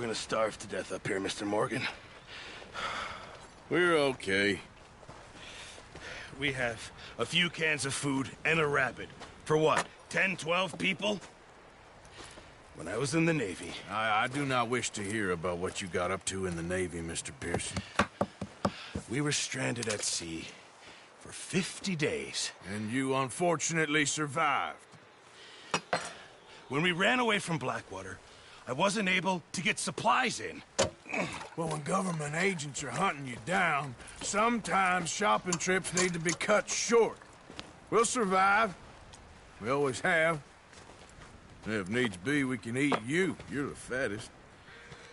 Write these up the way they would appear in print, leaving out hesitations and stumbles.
We're gonna starve to death up here, Mr. Morgan. We're okay. We have a few cans of food and a rabbit. For what, 10, 12 people? When I was in the Navy... I do not wish to hear about what you got up to in the Navy, Mr. Pearson. We were stranded at sea for 50 days. And you unfortunately survived. When we ran away from Blackwater, I wasn't able to get supplies in. Well, when government agents are hunting you down, sometimes shopping trips need to be cut short. We'll survive. We always have. If needs be, we can eat you. You're the fattest.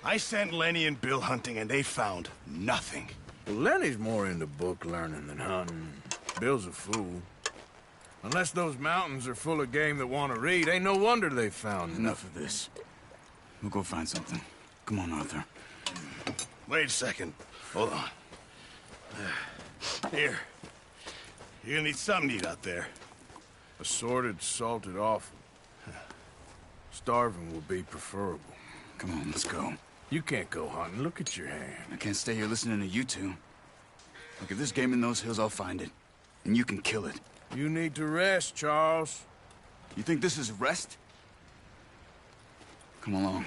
I sent Lenny and Bill hunting, and they found nothing. Well, Lenny's more into book learning than hunting. Bill's a fool. Unless those mountains are full of game that want to read, ain't no wonder they found Enough of this. We'll go find something. Come on, Arthur. Wait a second. Hold on. Here. You're gonna need something to eat out there. Assorted, salted offal. Starving will be preferable. Come on, let's go. You can't go hunting. Look at your hand. I can't stay here listening to you two. Look, if there's game in those hills, I'll find it. And you can kill it. You need to rest, Charles. You think this is rest? Come along.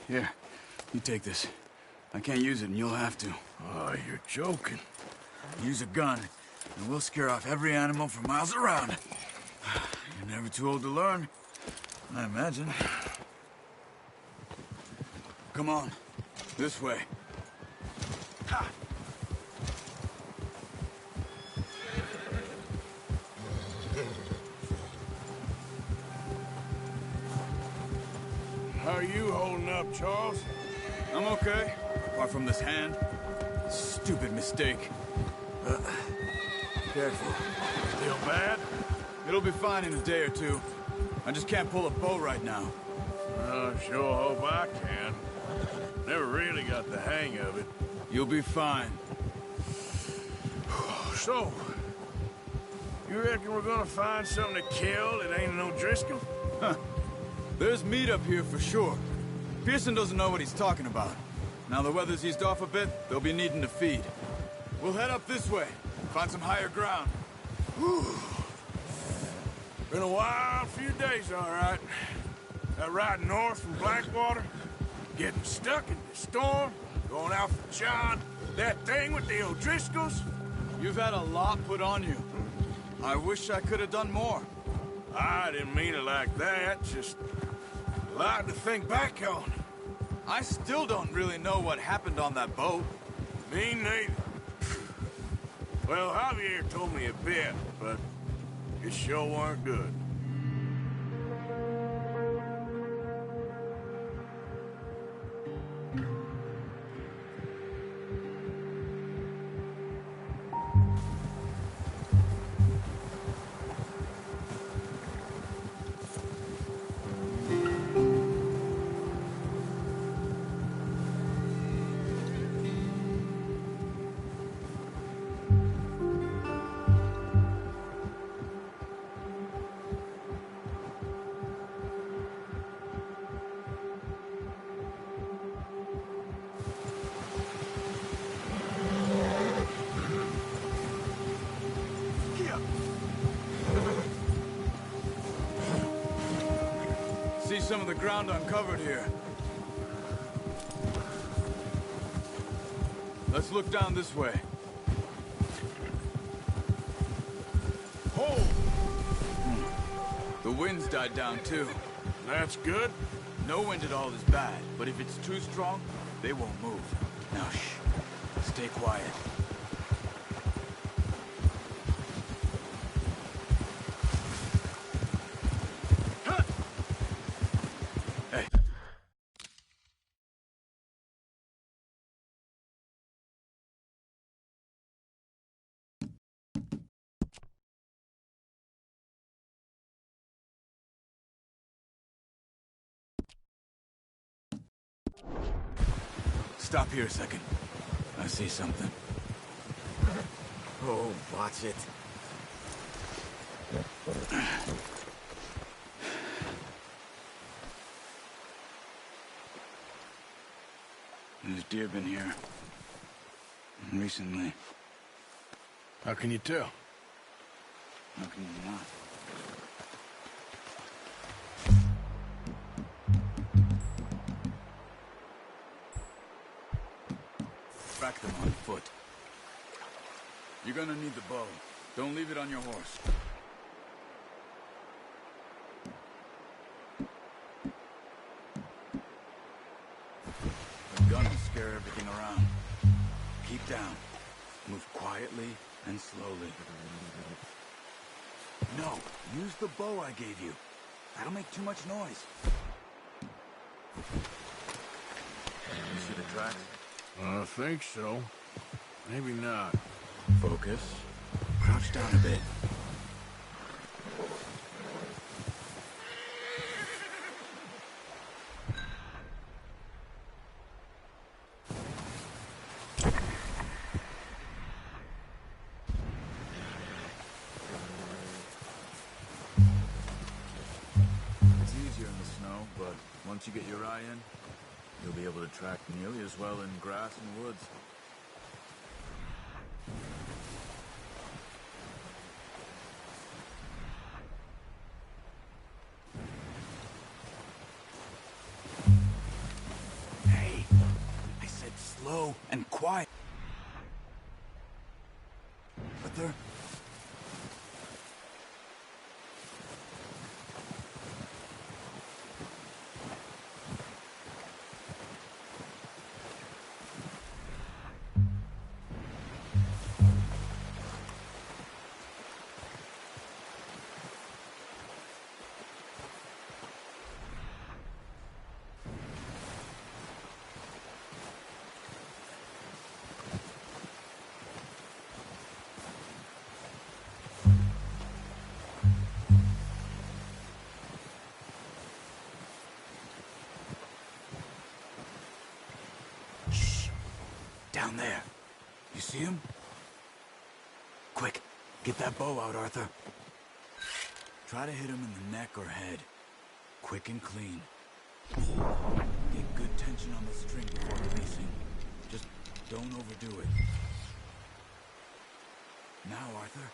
Here, you take this. I can't use it, and you'll have to. Oh, you're joking. Use a gun, and we'll scare off every animal for miles around. You're never too old to learn, I imagine. Come on, this way. Ha! How are you holding up, Charles? I'm okay, apart from this hand. Stupid mistake. Careful. Still bad? It'll be fine in a day or two. I just can't pull a bow right now. I sure hope I can. Never really got the hang of it. You'll be fine. So, you reckon we're gonna find something to kill that ain't no Driscoll? Huh. There's meat up here for sure. Pearson doesn't know what he's talking about. Now the weather's eased off a bit, they'll be needing to feed. We'll head up this way, find some higher ground. Whew. Been a wild few days, all right. That ride north from Blackwater, getting stuck in the storm, going out for John, that thing with the O'Driscolls. You've had a lot put on you. I wish I could have done more. I didn't mean it like that, just a lot to think back on. I still don't really know what happened on that boat. Me neither. Well, Javier told me a bit, but it sure weren't good. See some of the ground uncovered here. Let's look down this way. Oh! The wind's died down too. That's good. No wind at all is bad, but if it's too strong, they won't move. Now shh. Stay quiet. Hey. Stop here a second. I see something. Oh, watch it. There's deer been here. Recently. How can you tell? How can you not? Track them on foot. You're gonna need the bow. Don't leave it on your horse. The gun will scare everything around. Keep down. Move quietly and slowly. No, use the bow I gave you. That'll make too much noise. You see the tracks? I think so. Maybe not. Focus. Crouch down a bit. once you get your eye in, you'll be able to track nearly as well in grass and woods. Hey, I said slow and quiet. Arthur? Down there. You see him? Quick, get that bow out, Arthur. Try to hit him in the neck or head. Quick and clean. Get good tension on the string before releasing. Just don't overdo it. Now, Arthur.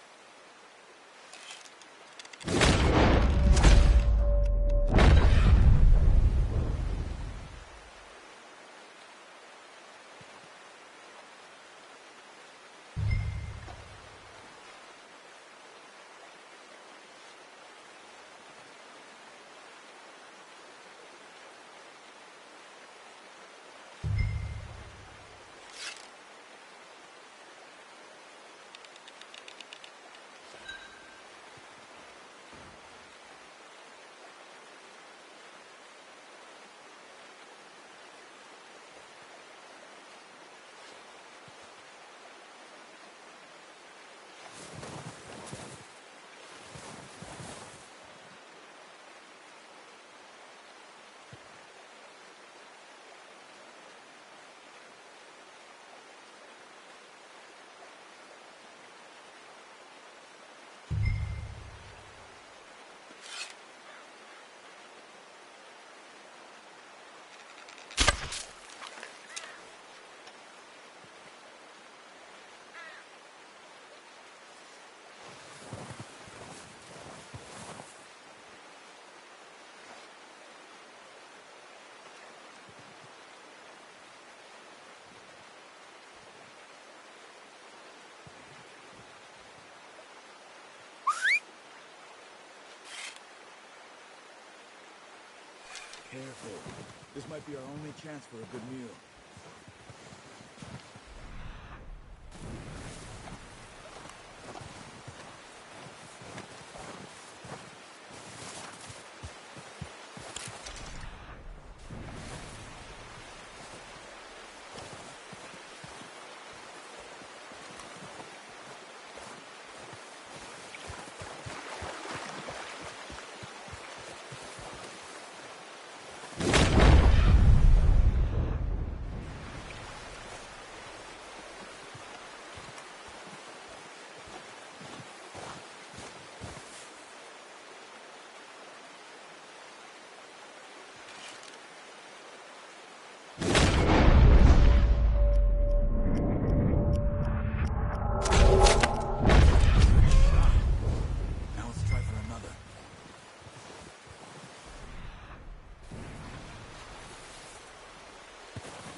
Careful. This might be our only chance for a good meal.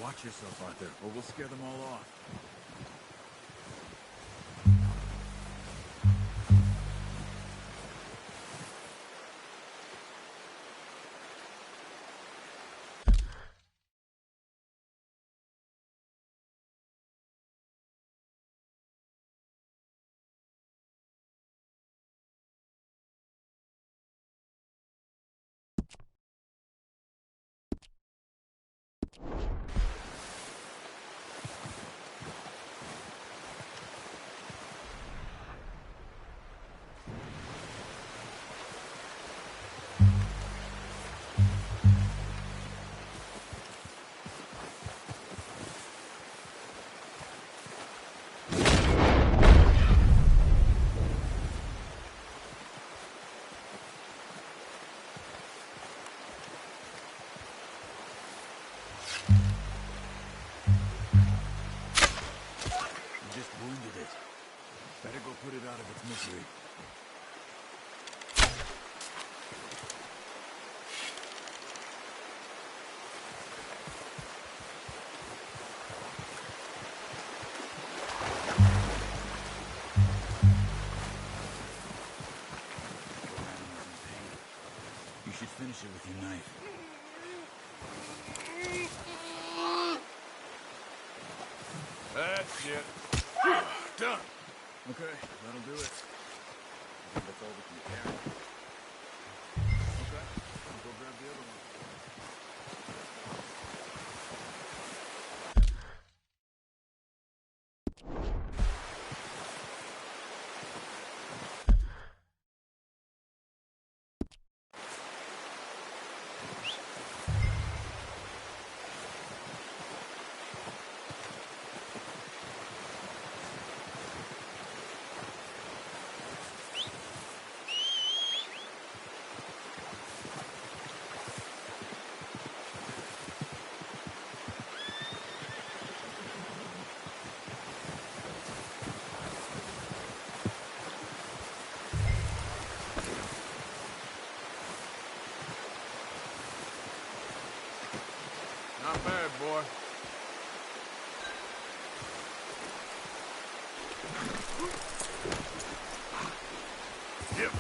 Watch yourself, Arthur, or we'll scare them all off. it out of its misery. You should finish it with your knife. That's it. Done. Okay, that'll do it. I think that's all we can carry. Okay, I'll go grab the other one. Not bad, boy. Yep.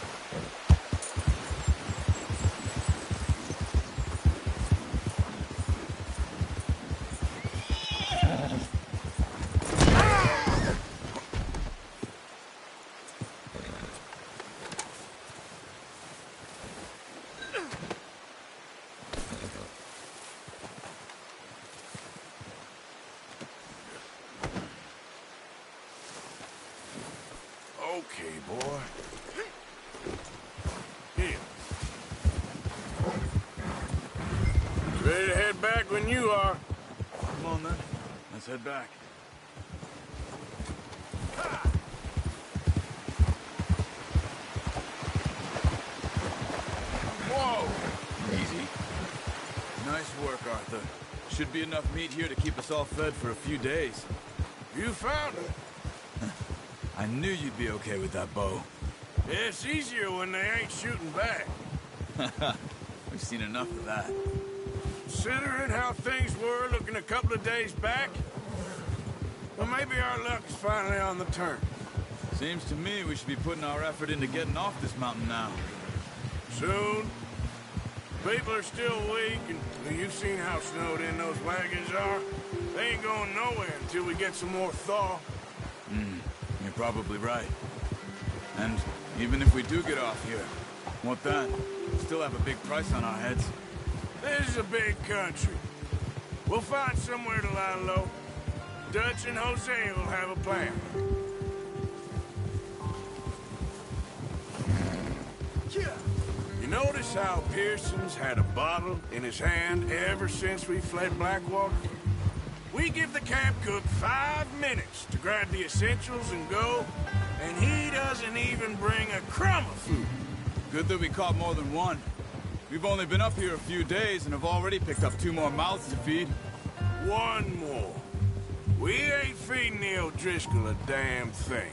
Okay, boy. Here. Ready to head back when you are. Come on, then. Let's head back. Whoa! Easy. Nice work, Arthur. Should be enough meat here to keep us all fed for a few days. You found it. I knew you'd be okay with that bow. It's easier when they ain't shooting back. We've seen enough of that. Considering how things were looking a couple of days back, well, maybe our luck is finally on the turn. Seems to me we should be putting our effort into getting off this mountain now. Soon. People are still weak, and you've seen how snowed in those wagons are. They ain't going nowhere until we get some more thaw. You're probably right. And even if we do get off here, what then? Still have a big price on our heads. This is a big country. We'll find somewhere to lie low. Dutch and Jose will have a plan. You notice how Pearson's had a bottle in his hand ever since we fled Blackwater? We give the camp cook 5 minutes to grab the essentials and go, and he doesn't even bring a crumb of food. Good that we caught more than one. We've only been up here a few days and have already picked up 2 more mouths to feed. One more. We ain't feeding the O'Driscoll a damn thing.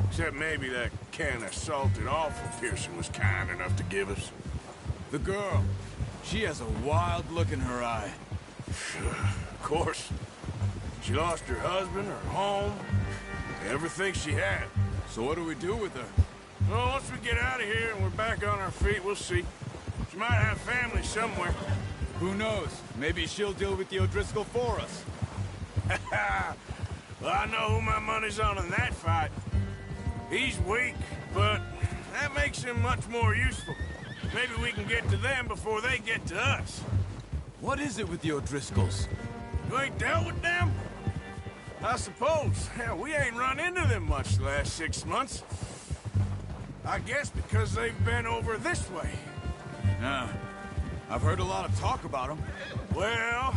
Except maybe that can of salted offal Pearson was kind enough to give us. The girl, she has a wild look in her eye. Of course. She lost her husband, her home, everything she had. So what do we do with her? Well, once we get out of here and we're back on our feet, we'll see. She might have family somewhere. Who knows? Maybe she'll deal with the O'Driscoll for us. Well, I know who my money's on in that fight. He's weak, but that makes him much more useful. Maybe we can get to them before they get to us. What is it with the O'Driscolls? You ain't dealt with them? I suppose. Hell, we ain't run into them much the last 6 months. I guess because they've been over this way. Yeah. I've heard a lot of talk about them. Well,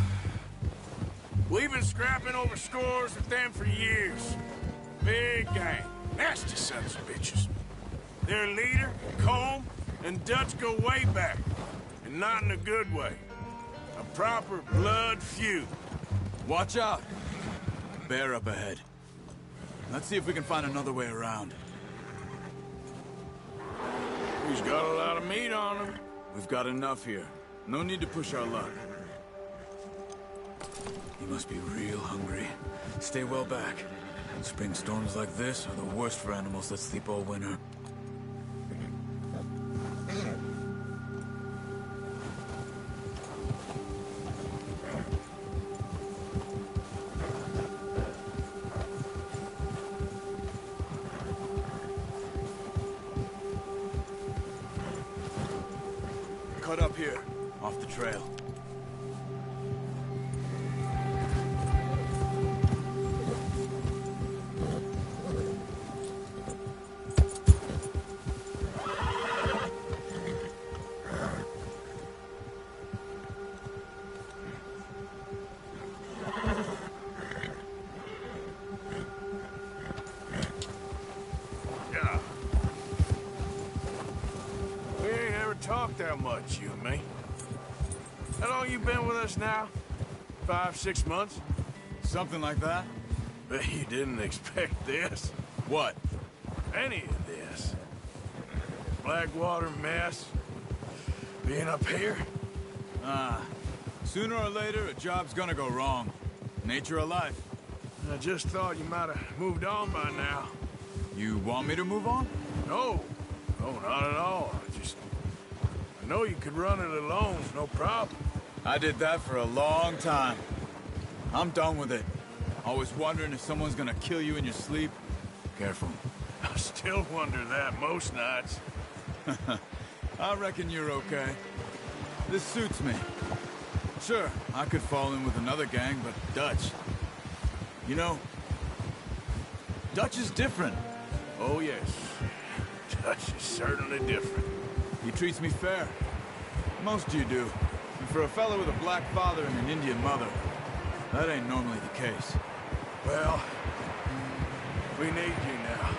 we've been scrapping over scores with them for years. Big gang. Nasty sons of bitches. Their leader, Combe, and Dutch go way back. And not in a good way. A proper blood feud. Watch out. Bear up ahead. Let's see if we can find another way around. He's got a lot of meat on him. We've got enough here. No need to push our luck. He must be real hungry. Stay well back. Spring storms like this are the worst for animals that sleep all winter. Cut up here, off the trail. Yeah. We ain't ever talked that much, you and me. How long you been with us now? 5, 6 months? Something like that? Bet you didn't expect this. What? Any of this. Blackwater mess. Being up here. Sooner or later, a job's gonna go wrong. Nature of life. I just thought you might have moved on by now. You want me to move on? No. No, not at all. I know you could run it alone, no problem. I did that for a long time. I'm done with it. Always wondering if someone's gonna kill you in your sleep. Careful. I still wonder that most nights. I reckon you're okay. This suits me. Sure, I could fall in with another gang, but Dutch... You know, Dutch is different. Oh, yes. Dutch is certainly different. He treats me fair. Most of you do. And for a fellow with a black father and an Indian mother, that ain't normally the case. Well, we need you now.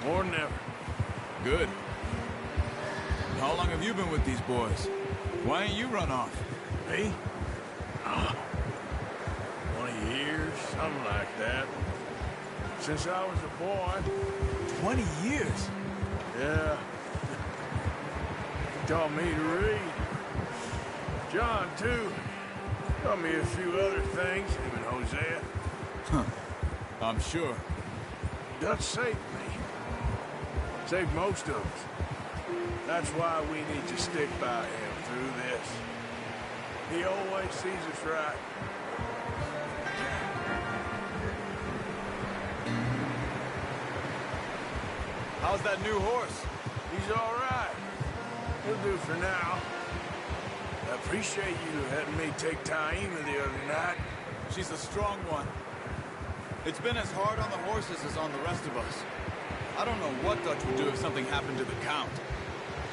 More than ever. Good. How long have you been with these boys? Why ain't you run off? Me? 20 years, something like that. Since I was a boy. 20 years? Yeah. He taught me to read. John, too. Taught me a few other things, him and Hosea. Huh. I'm sure. Dutch saved me. Saved most of us. That's why we need to stick by him through this. He always sees us right. How's that new horse? He's all right. He'll do for now. I appreciate you letting me take Taima the other night. She's a strong one. It's been as hard on the horses as on the rest of us. I don't know what Dutch would do if something happened to the Count.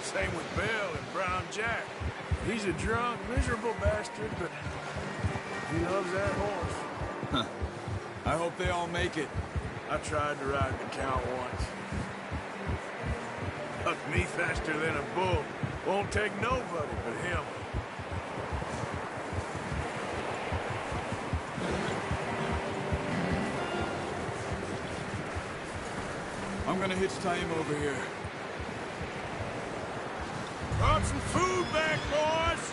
Same with Bill and Brown Jack. He's a drunk, miserable bastard, but he loves that horse. Huh. I hope they all make it. I tried to ride the Count once. Bucked me faster than a bull. Won't take nobody but him. I'm gonna hitch Taima over here. Brought some food back, boys!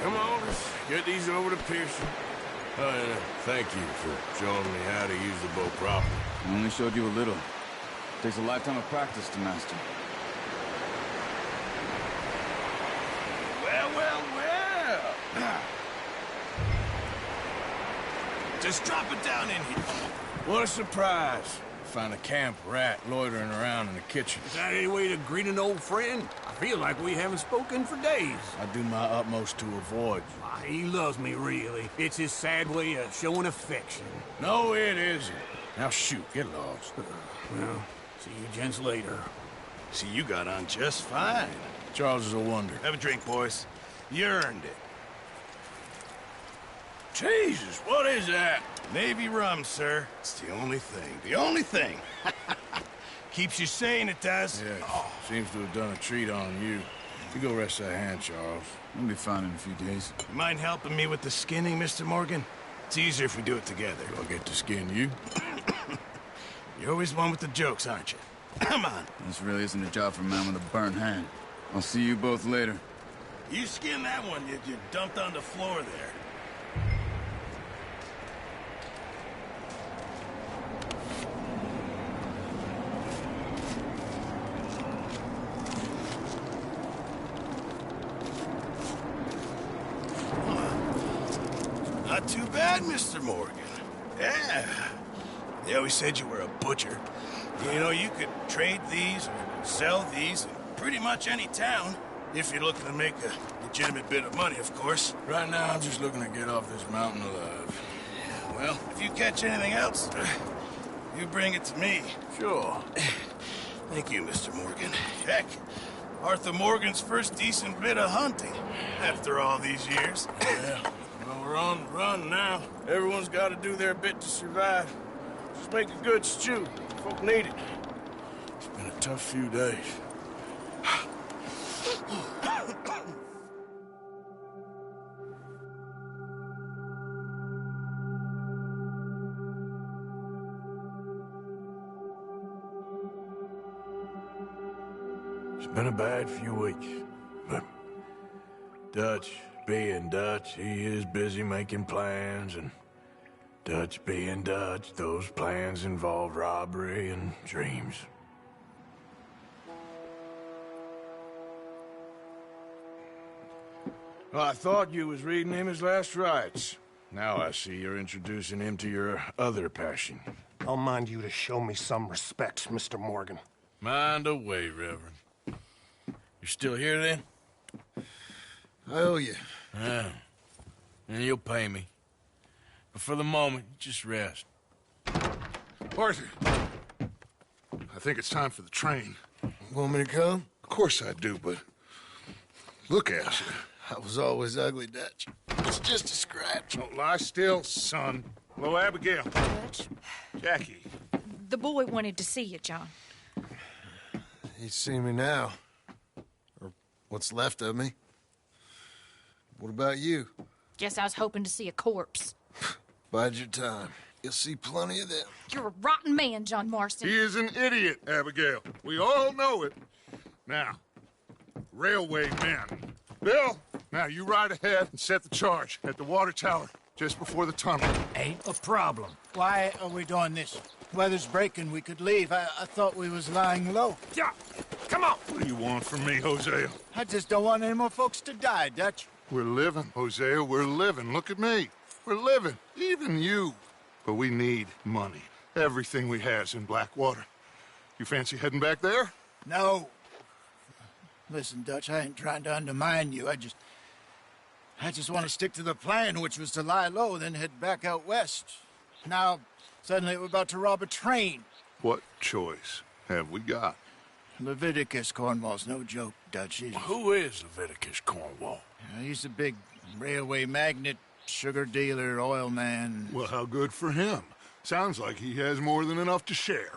Come on, let's get these over to Pearson. And thank you for showing me how to use the bow properly. I only showed you a little. Takes a lifetime of practice to master. Well, well, well! Just drop it down in here. What a surprise. Find a camp rat loitering around in the kitchen. Is that any way to greet an old friend? I feel like we haven't spoken for days. I do my utmost to avoid you. Ah, he loves me, really. It's his sad way of showing affection. No, it isn't. Now shoot, get lost. Well, see you gents later. See, you got on just fine. Charles is a wonder. Have a drink, boys. You earned it. Jesus, what is that? Navy rum, sir. It's the only thing. The only thing. Keeps you sane, it does. Yeah, seems to have done a treat on you. You go rest that hand, Charles. We'll be fine in a few days. You mind helping me with the skinning, Mr. Morgan? It's easier if we do it together. Do I get to skin you? You're always one with the jokes, aren't you? Come on. This really isn't a job for a man with a burnt hand. I'll see you both later. You skinned that one you dumped on the floor there. Not too bad, Mr. Morgan. Yeah. They always said you were a butcher. You know, you could trade these or sell these in pretty much any town. If you're looking to make a legitimate bit of money, of course. Right now, I'm just looking to get off this mountain alive. Well, if you catch anything else, you bring it to me. Sure. Thank you, Mr. Morgan. Heck, Arthur Morgan's first decent bit of hunting after all these years. Yeah. Well, we're on the run now. Everyone's got to do their bit to survive. Just make a good stew. Folk need it. It's been a tough few days. It's been a bad few weeks, but Dutch being Dutch, he is busy making plans, and Dutch being Dutch, those plans involve robbery and dreams. Well, I thought you was reading him his last rites. Now I see you're introducing him to your other passion. I'll mind you to show me some respect, Mr. Morgan. Mind away, Reverend. You still here, then? I owe you. Yeah. And you'll pay me. But for the moment, just rest. Arthur, I think it's time for the train. Want me to come? Of course I do, but look at you. I was always ugly, Dutch. It's just a scratch. Don't lie still, son. Hello, Abigail. Dutch, Jackie. the boy wanted to see you, John. He's seen me now. Or what's left of me. What about you? Guess I was hoping to see a corpse. Bide your time. You'll see plenty of them. You're a rotten man, John Marston. He is an idiot, Abigail. We all know it. Now, railway men. Bill, now you ride ahead and set the charge at the water tower just before the tunnel. Ain't a problem. Why are we doing this? Weather's breaking. We could leave. I thought we was lying low. Yeah, come on. What do you want from me, Hosea? I just don't want any more folks to die, Dutch. We're living, Hosea. We're living. Look at me. We're living. Even you. But we need money. Everything we has in Blackwater. You fancy heading back there? No. Listen, Dutch, I ain't trying to undermine you. I just want to stick to the plan, which was to lie low, then head back out west. Now, suddenly we're about to rob a train. What choice have we got? Leviticus Cornwall's no joke, Dutch. Who is Leviticus Cornwall? He's a big railway magnate, sugar dealer, oil man. Well, how good for him. Sounds like he has more than enough to share.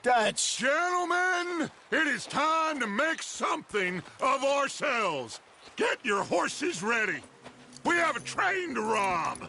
Dutch! Gentlemen, it is time to make something of ourselves. Get your horses ready. We have a train to rob.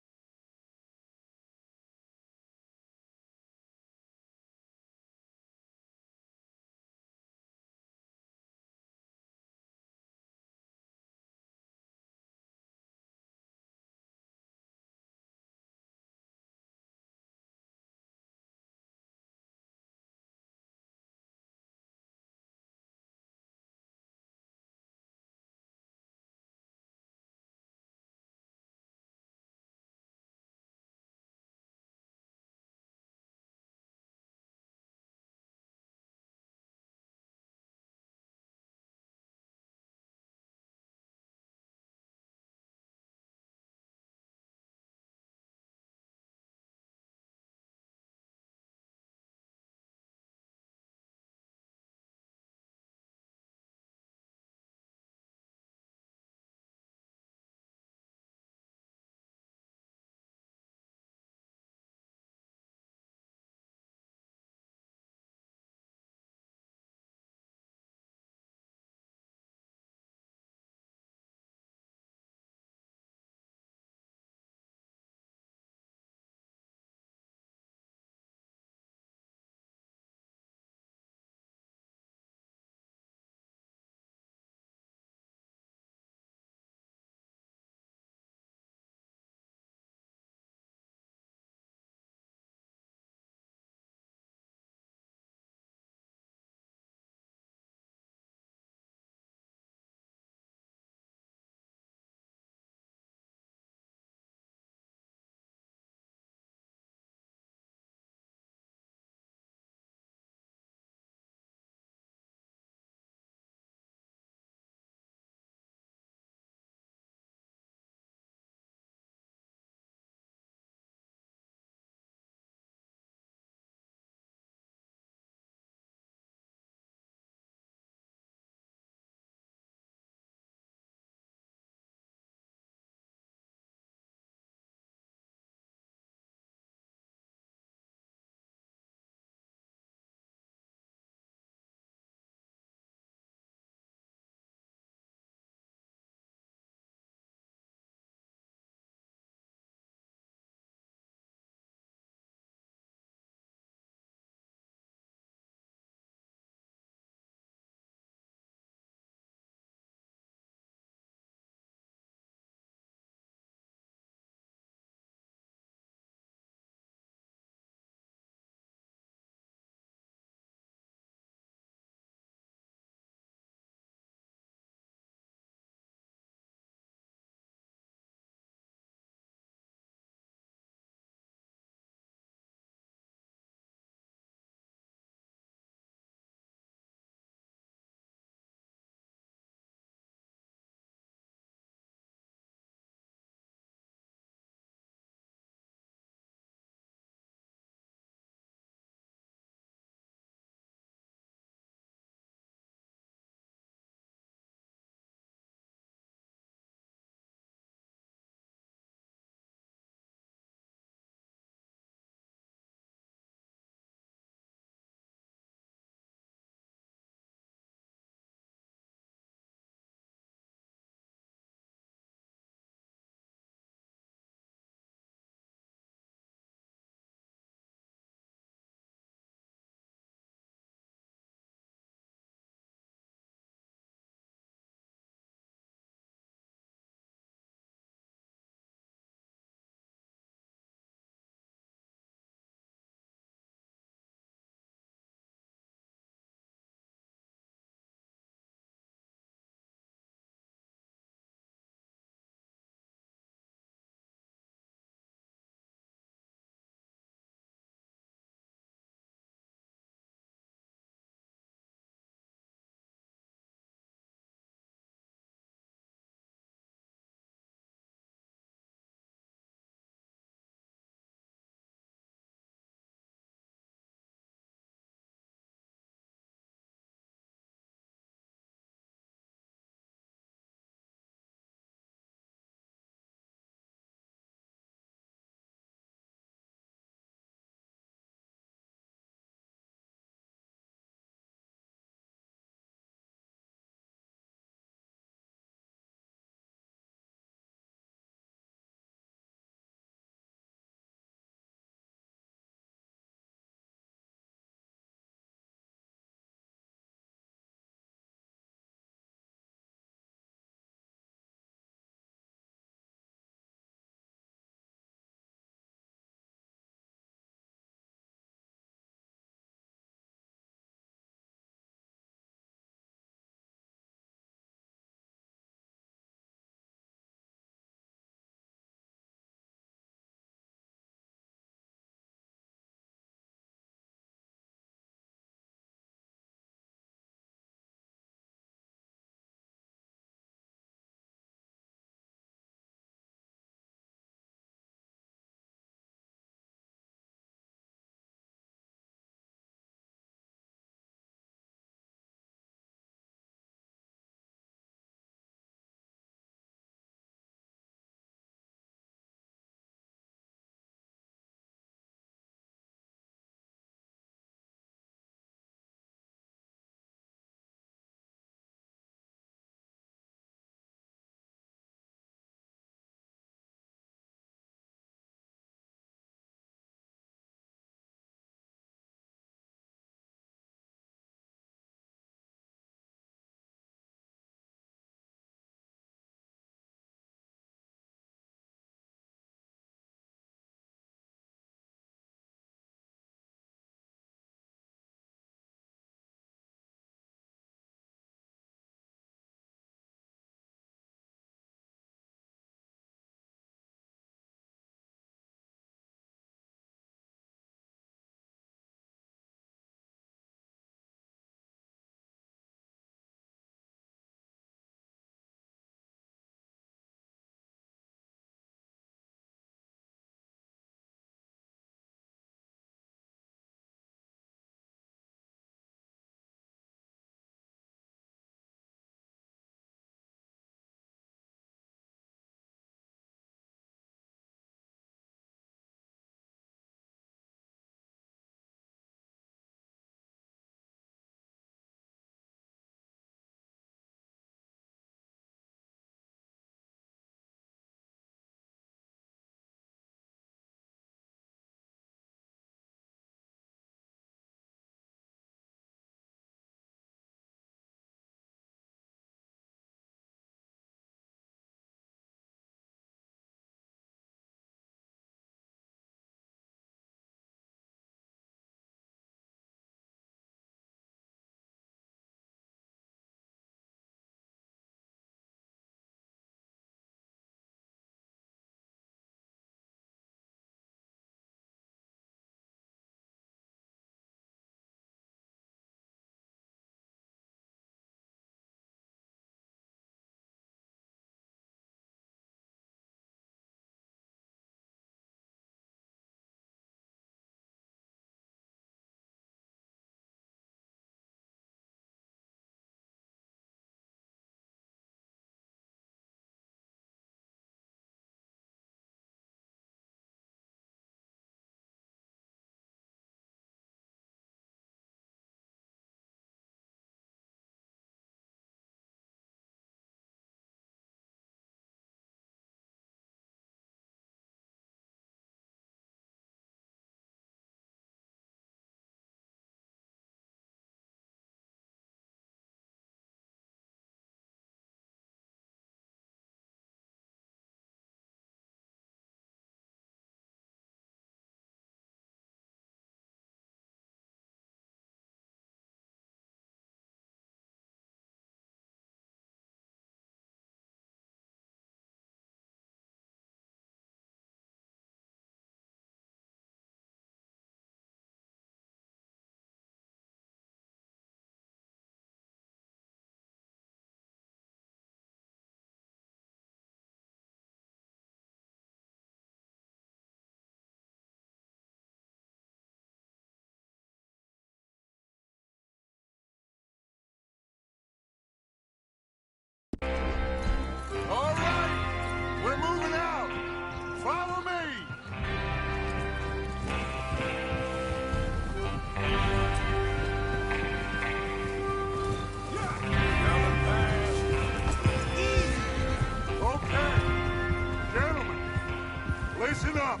Listen up,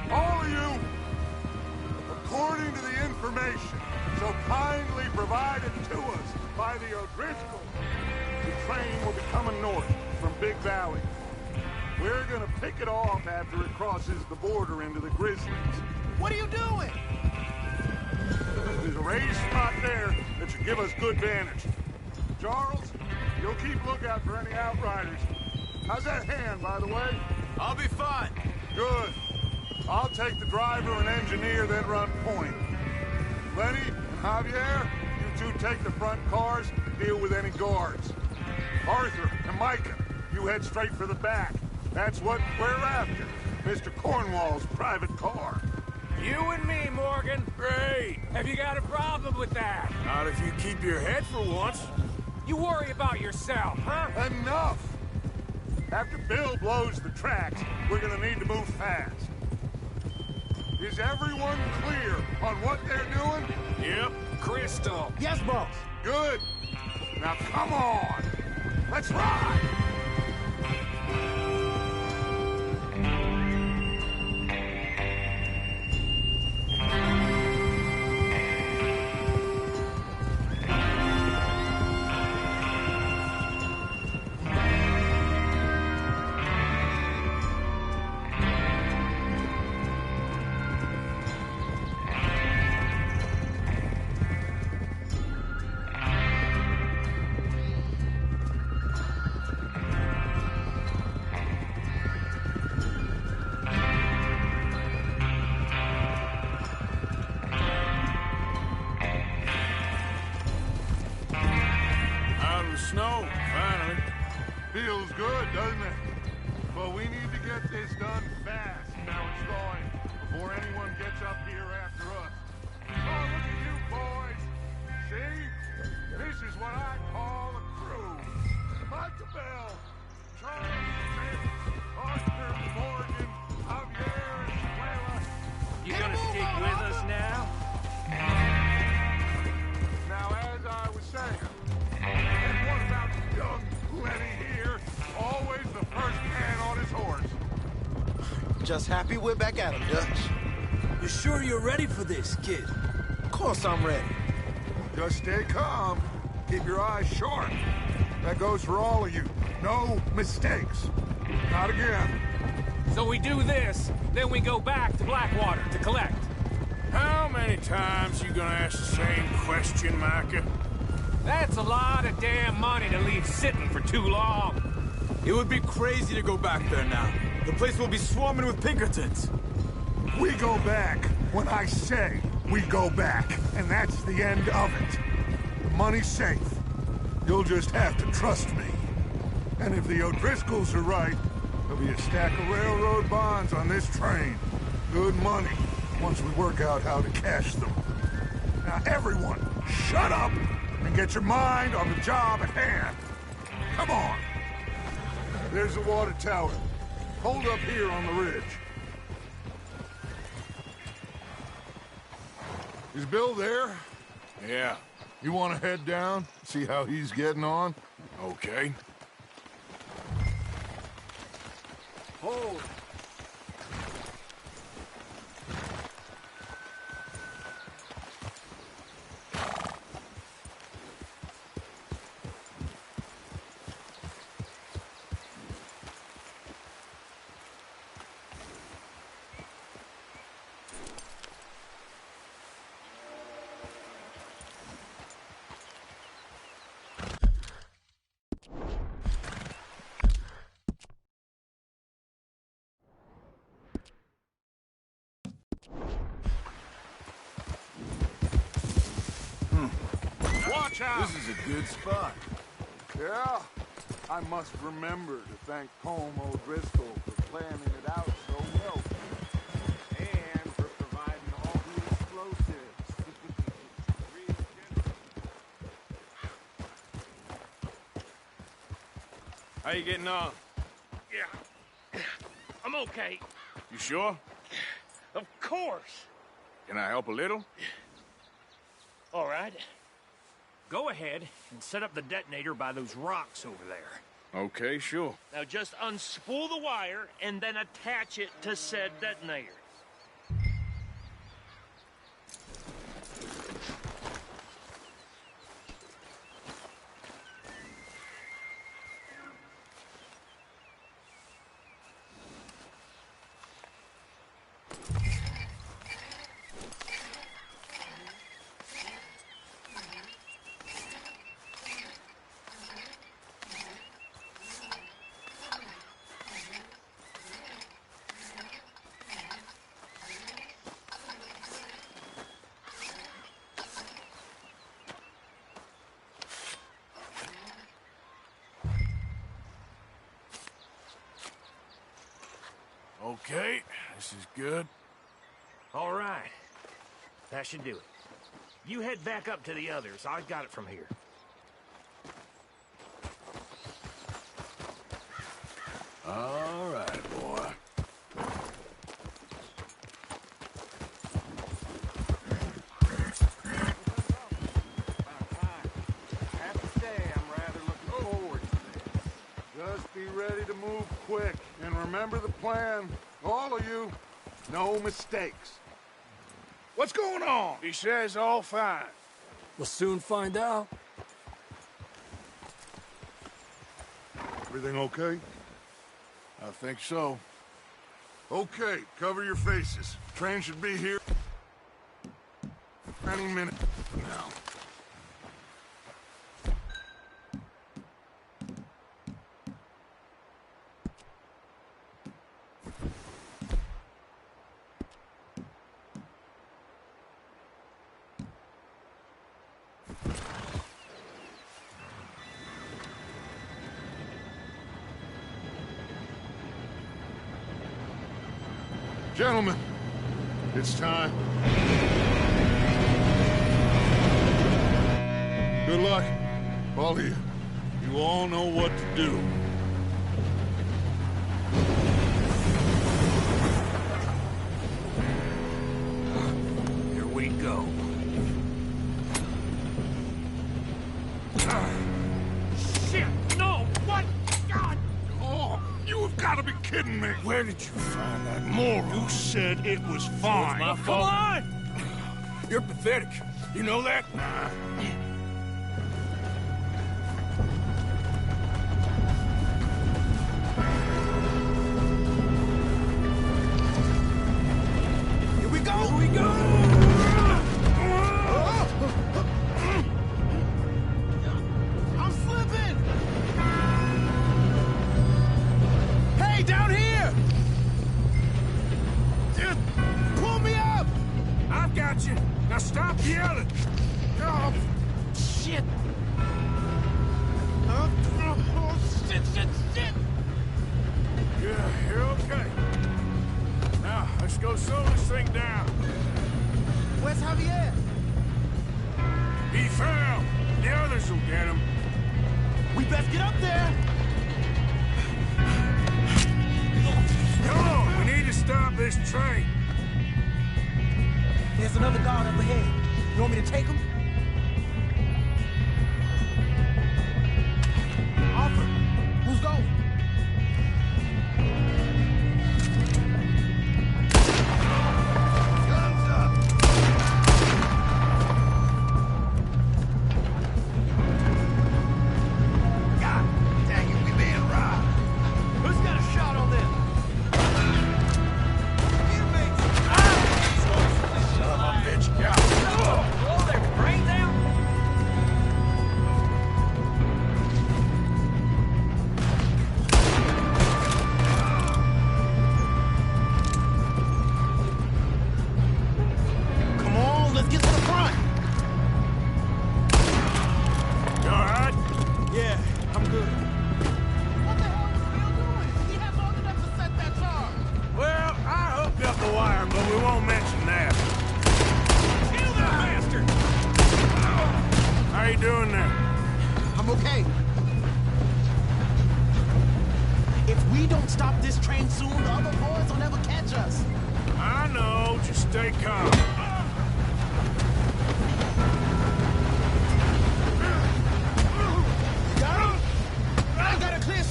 all of you. According to the information so kindly provided to us by the O'Driscolls, the train will be coming north from Big Valley. We're gonna pick it off after it crosses the border into the Grizzlies. What are you doing? There's a raised spot there that should give us good vantage. Charles, you'll keep lookout for any outriders. How's that hand, by the way? I'll be fine. Good. I'll take the driver and engineer, then run point. Lenny and Javier, you two take the front cars, deal with any guards. Arthur and Micah, you head straight for the back. That's what we're after. Mr. Cornwall's private car. You and me, Morgan. Great. Have you got a problem with that? Not if you keep your head for once. You worry about yourself, huh? Enough! After Bill blows the tracks, we're gonna need to move fast. Is everyone clear on what they're doing? Yep. Crystal. Yes, boss. Good. Now come on! Let's ride! Snow, finally. Feels good, doesn't it? But we need to get this done fast now it's thawing, before anyone gets up here after us. Oh, look at you boys! See? This is what I call a crew. Micah Bell, Charles Smith, Arthur Morgan, Javier Escuela. You gonna stick with us now? Now, as I was saying, and what about young Lenny here? Always the first man on his horse. Just happy we're back at him, Dutch. You sure you're ready for this, kid? Of course I'm ready. Just stay calm. Keep your eyes sharp. That goes for all of you. No mistakes. Not again. So we do this, then we go back to Blackwater to collect. How many times you gonna ask the same question, Micah? That's a lot of damn money to leave sitting for too long. It would be crazy to go back there now. The place will be swarming with Pinkertons. We go back when I say we go back, and that's the end of it. The money's safe. You'll just have to trust me. And if the O'Driscolls are right, there'll be a stack of railroad bonds on this train. Good money, once we work out how to cash them. Now everyone, shut up and get your mind on the job at hand. Come on. There's the water tower. Hold up here on the ridge. Is Bill there? Yeah. You want to head down, see how he's getting on? Okay. Hold. Watch out! This is a good spot. Yeah, I must remember to thank Colm O'Driscoll for planning it out so well. And for providing all the explosives. How you getting on? Yeah. I'm okay. You sure? Of course. Can I help a little? All right. Go ahead and set up the detonator by those rocks over there. Okay, sure. Now just unspool the wire and then attach it to said detonator. Okay, this is good. All right. That should do it. You head back up to the others. I got it from here. All right, boy. Just be ready to move quick, and remember the plan. All of you, no mistakes. What's going on? He says all fine. We'll soon find out. Everything okay? I think so. Okay, cover your faces. Train should be here any minute now. Gentlemen, it's time. Good luck, all of you. You all know what to do. Here we go. Shit! No! What? God! Oh, you have got to be kidding me. Where did you find that moron? You said it was fine. My Come fault. on! You're pathetic. You know that? Here we go! Here we go! I'm slipping! Hey, down here! Just pull me up! I've got you. Now stop yelling. Oh, shit! Oh, shit, shit, shit! Yeah, you're okay. Now, let's go slow this thing down. Where's Javier? He fell. The others will get him. We best get up there! Come on, we need to stop this train. There's another guard up ahead. You want me to take him? Offer. Who's going? Guns up! God dang it, we being robbed. Who's got a shot on them? Inmates! Son of a bitch, yeah. Blow their brains out? Come on, let's get to the front. You all right? Yeah, I'm good. What the hell is Bill doing? He had long enough to set that charge. Well, I hooked up the wire, but we won't mention that. Kill that bastard! How you doing there? I'm okay. If we don't stop this train soon, the other boys will never catch us. I know. Just stay calm. You got him? I got a clear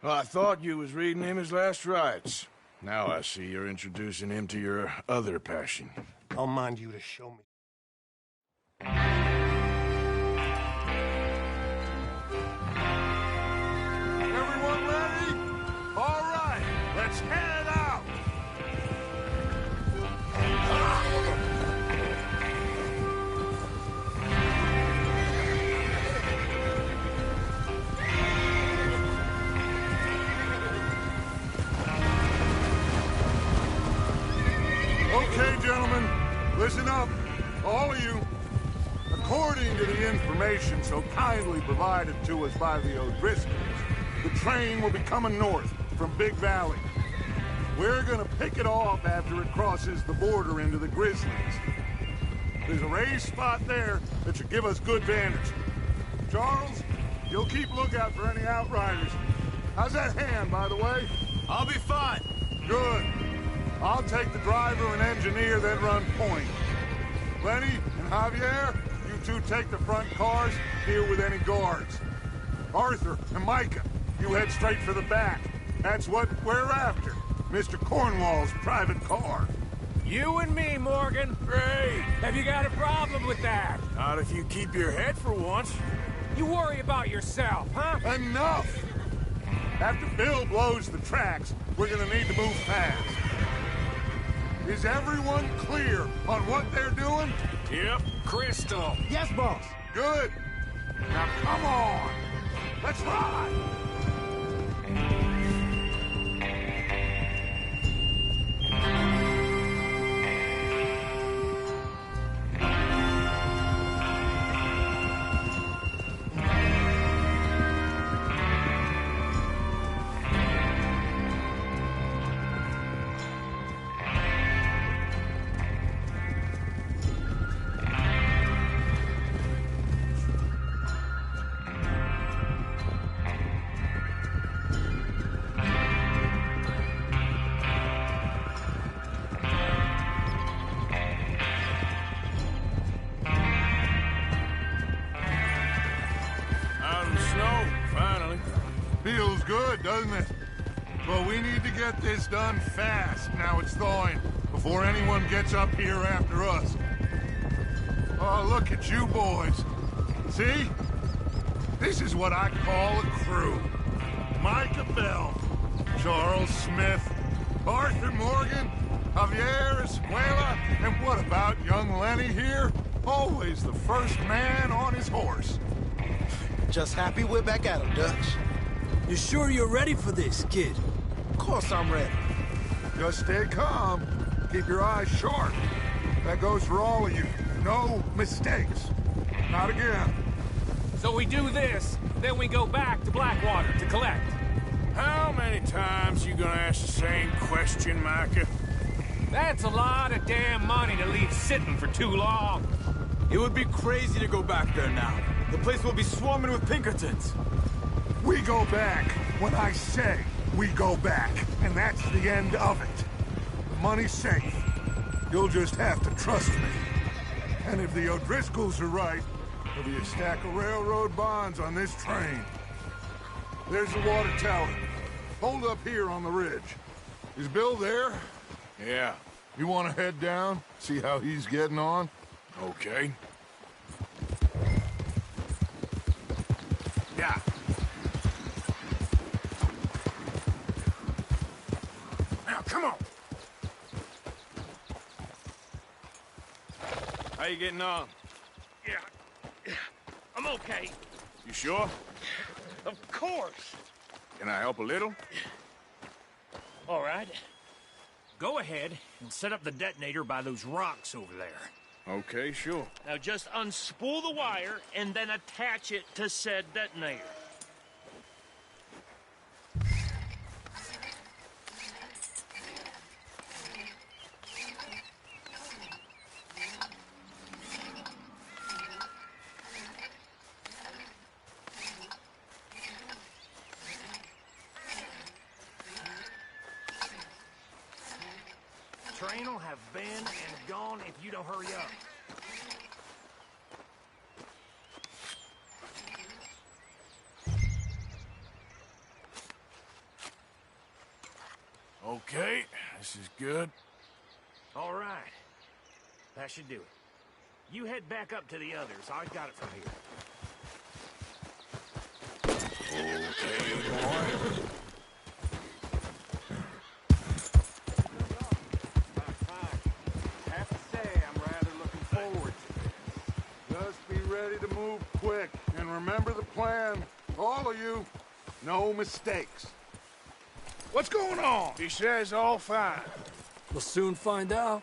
Well, I thought you was reading him his last rites. Now I see you're introducing him to your other passion. I'll mind you to show me. Everyone ready? All right, let's head out! Okay, gentlemen, listen up, all of you. According to the information so kindly provided to us by the O'Driscolls, the train will be coming north from Big Valley. We're gonna pick it off after it crosses the border into the Grizzlies. There's a raised spot there that should give us good vantage. Charles, you'll keep lookout for any outriders. How's that hand, by the way? I'll be fine. Good. I'll take the driver and engineer, then run point. Lenny and Javier, you two take the front cars, deal with any guards. Arthur and Micah, you head straight for the back. That's what we're after. Mr. Cornwall's private car. You and me, Morgan. Great! Have you got a problem with that? Not if you keep your head for once. You worry about yourself, huh? Enough! After Bill blows the tracks, we're gonna need to move fast. Is everyone clear on what they're doing? Yep. Crystal. Yes, boss. Good. Now come on. Let's ride. Feels good, doesn't it? But we need to get this done fast, now it's thawing, before anyone gets up here after us. Oh, look at you boys. See? This is what I call a crew. Micah Bell, Charles Smith, Arthur Morgan, Javier Escuela, and what about young Lenny here? Always the first man on his horse. Just happy we're back at him, Dutch. You sure you're ready for this, kid? Of course I'm ready. Just stay calm. Keep your eyes sharp. That goes for all of you. No mistakes. Not again. So we do this, then we go back to Blackwater to collect. How many times you gonna ask the same question, Micah? That's a lot of damn money to leave sitting for too long. It would be crazy to go back there now. The place will be swarming with Pinkertons. We go back when I say we go back, and that's the end of it. The money's safe. You'll just have to trust me. And if the O'Driscolls are right, there'll be a stack of railroad bonds on this train. There's the water tower. Hold up here on the ridge. Is Bill there? Yeah. You want to head down, see how he's getting on? Okay. Yeah. Now, come on. How you getting on? Yeah, I'm okay. You sure? Of course. Can I help a little? All right. Go ahead and set up the detonator by those rocks over there. Okay, sure. Now just unspool the wire and then attach it to said detonator. Train will have been and gone if you don't hurry up. Okay, this is good. All right. That should do it. You head back up to the others. I got it from here. Okay, boy. Have to say, I'm rather looking forward to this. Just be ready to move quick, and remember the plan. All of you, no mistakes. What's going on? He says all fine. We'll soon find out.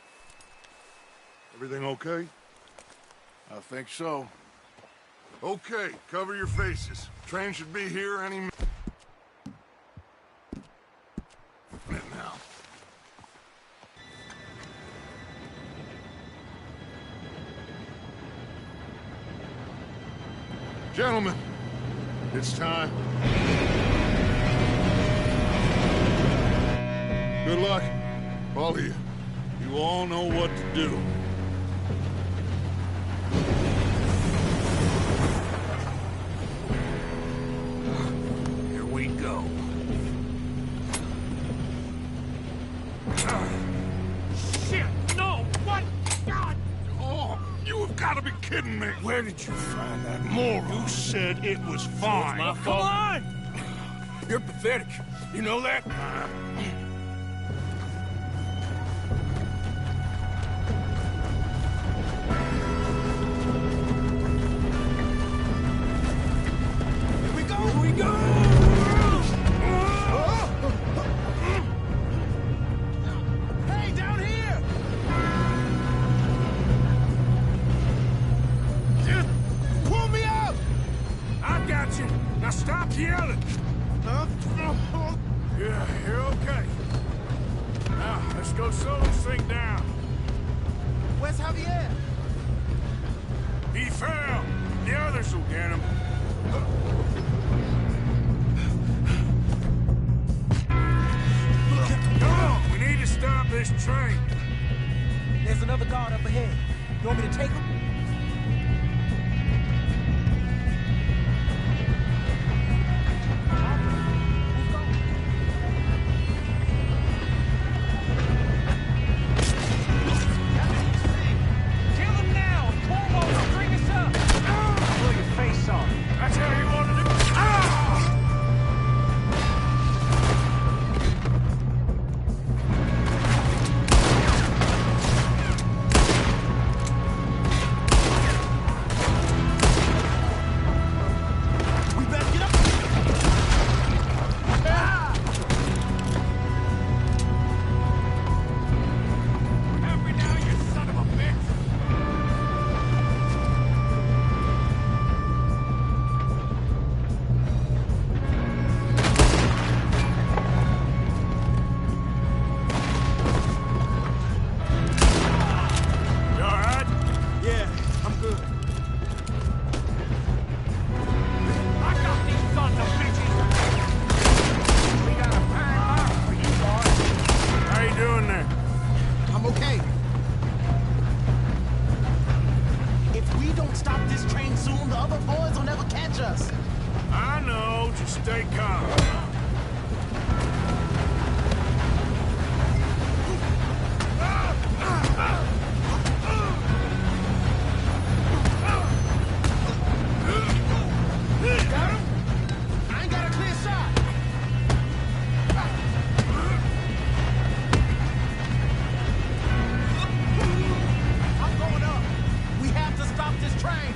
Everything okay? I think so. Okay, cover your faces. Train should be here any minute now. Gentlemen, it's time. Good luck, all of you. You all know what to do. Here we go. Shit! No! What? God! Oh, you have got to be kidding me. Where did you find that moron? You said it was fine. My fault. Come on! You're pathetic. You know that? Here we go! Here we go! Hey, down here! Just Pull me up! I got you. Now stop yelling. Yeah, you're okay. Now, let's go slow this thing down. Where's Javier? He fell. The others will get him. Come on, we need to stop this train. There's another guard up ahead. You want me to take him? Kill him now! Corvo will bring us up! Pull your face off. That's how you wanted to... Ah! We better get up! Happy now, you son of a bitch! You all right? Yeah, I'm good. I got these sons of bitches! We got a fine mark for you, boys. How you doing there? I'm okay. If we don't stop this train soon, the other boys will never catch us. I know. Just stay calm. Got him? I ain't got a clear shot. I'm going up. We have to stop this train.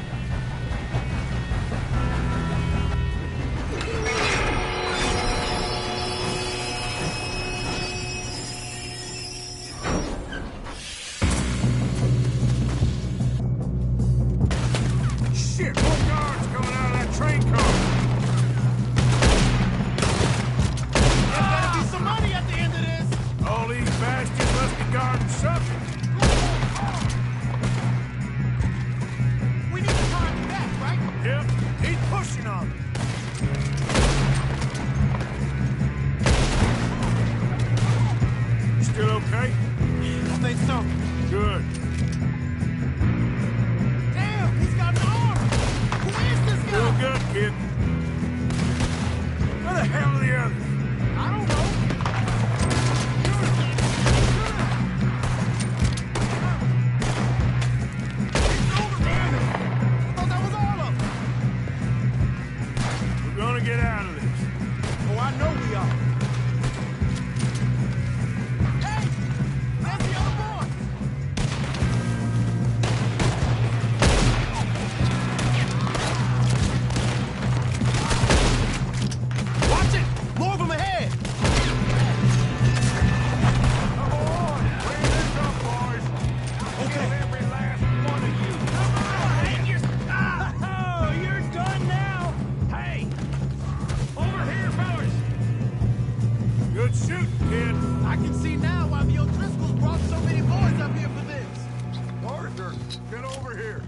Get over here.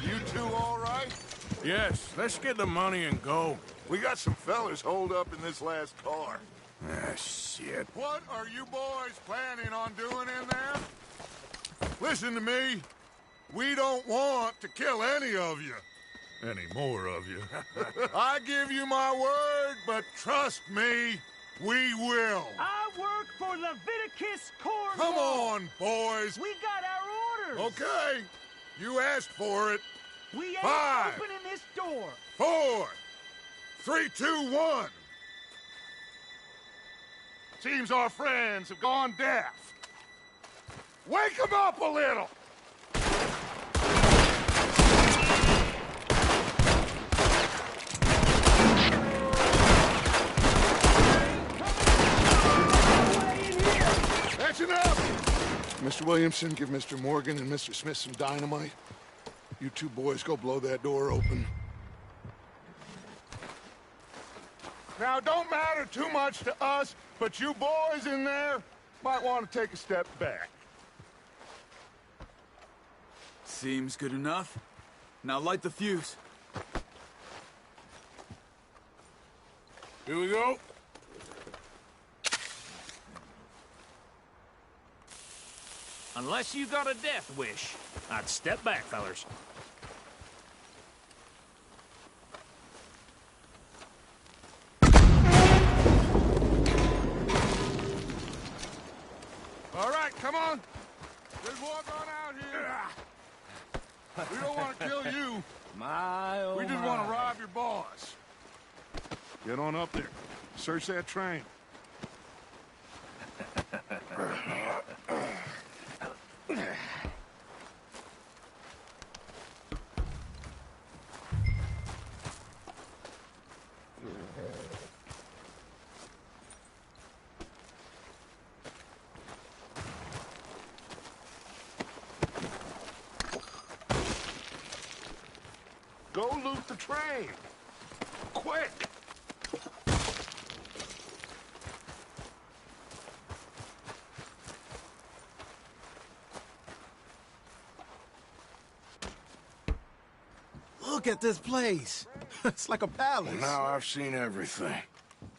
You two all right? Yes, let's get the money and go. We got some fellas holed up in this last car. Ah, shit. What are you boys planning on doing in there? Listen to me. We don't want to kill any of you. Any more of you. I give you my word, but trust me, we will. I work for Leviticus Cornwall. Come on, boys. We got our orders. Okay. You asked for it. We ain't 5, opening this door. 4, 3, 2, 1. Seems our friends have gone deaf. Wake them up a little. That's enough! Mr. Williamson, give Mr. Morgan and Mr. Smith some dynamite. You two boys go blow that door open. Now, don't matter too much to us, but you boys in there might want to take a step back. Seems good enough. Now light the fuse. Here we go. Unless you got a death wish, I'd step back, fellers. All right, come on. Let's walk on out here. We don't want to kill you. We just want to rob your boss. Get on up there. Search that train. Go loot the train. Quick! Look at this place. It's like a palace. Well, now I've seen everything.